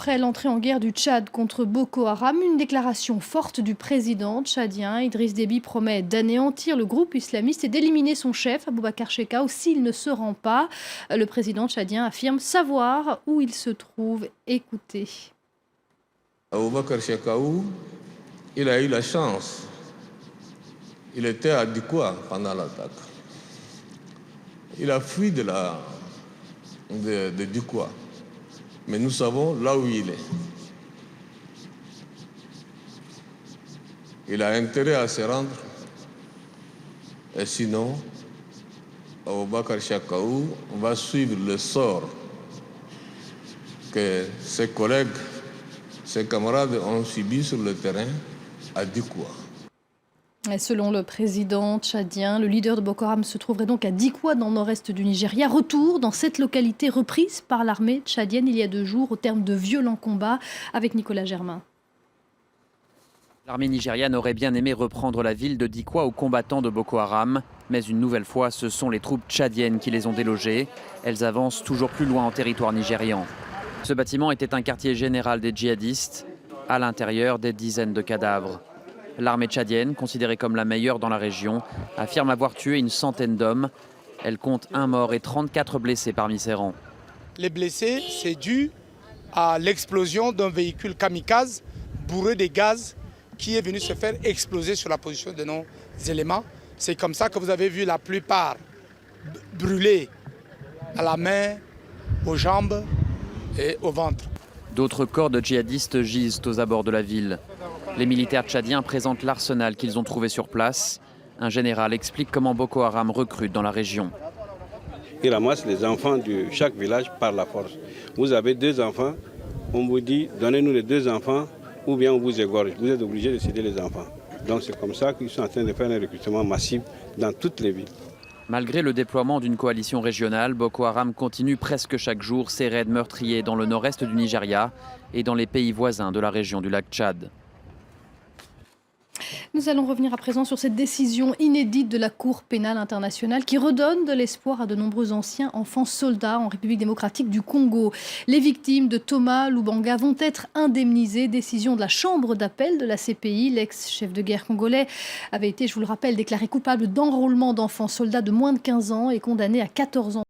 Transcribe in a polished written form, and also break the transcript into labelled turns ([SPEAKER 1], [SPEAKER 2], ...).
[SPEAKER 1] après l'entrée en guerre du Tchad contre Boko Haram, une déclaration forte du président tchadien. Idriss Déby promet d'anéantir le groupe islamiste et d'éliminer son chef, Aboubacar Shekau, s'il ne se rend pas. Le président tchadien affirme savoir où il se trouve. Écoutez.
[SPEAKER 2] Aboubacar Shekau, il a eu la chance. Il était à Dikwa pendant l'attaque. Il a fui de Dikwa. Mais nous savons là où il est. Il a intérêt à se rendre. Et sinon, Aboubacar Shekau va suivre le sort que ses collègues, ses camarades ont subi sur le terrain à Dikwa.
[SPEAKER 1] Et selon le président tchadien, le leader de Boko Haram se trouverait donc à Dikwa, dans le nord-est du Nigeria. Retour dans cette localité reprise par l'armée tchadienne il y a 2 jours au terme de violents combats avec Nicolas Germain.
[SPEAKER 3] L'armée nigériane aurait bien aimé reprendre la ville de Dikwa aux combattants de Boko Haram. Mais une nouvelle fois, ce sont les troupes tchadiennes qui les ont délogés. Elles avancent toujours plus loin en territoire nigérian. Ce bâtiment était un quartier général des djihadistes. À l'intérieur, des dizaines de cadavres. L'armée tchadienne, considérée comme la meilleure dans la région, affirme avoir tué une centaine d'hommes. Elle compte 1 mort et 34 blessés parmi ses rangs.
[SPEAKER 4] Les blessés, c'est dû à l'explosion d'un véhicule kamikaze bourré de gaz qui est venu se faire exploser sur la position de nos éléments. C'est comme ça que vous avez vu la plupart brûler à la main, aux jambes et au ventre.
[SPEAKER 3] D'autres corps de djihadistes gisent aux abords de la ville. Les militaires tchadiens présentent l'arsenal qu'ils ont trouvé sur place. Un général explique comment Boko Haram recrute dans la région.
[SPEAKER 5] Ils ramassent les enfants de chaque village par la force. Vous avez 2 enfants, on vous dit donnez-nous les 2 enfants ou bien on vous égorge. Vous êtes obligé de céder les enfants. Donc c'est comme ça qu'ils sont en train de faire un recrutement massif dans toutes les villes.
[SPEAKER 3] Malgré le déploiement d'une coalition régionale, Boko Haram continue presque chaque jour ses raids meurtriers dans le nord-est du Nigeria et dans les pays voisins de la région du lac Tchad.
[SPEAKER 1] Nous allons revenir à présent sur cette décision inédite de la Cour pénale internationale qui redonne de l'espoir à de nombreux anciens enfants soldats en République démocratique du Congo. Les victimes de Thomas Lubanga vont être indemnisées. Décision de la chambre d'appel de la CPI. L'ex-chef de guerre congolais avait été, je vous le rappelle, déclaré coupable d'enrôlement d'enfants soldats de moins de 15 ans et condamné à 14 ans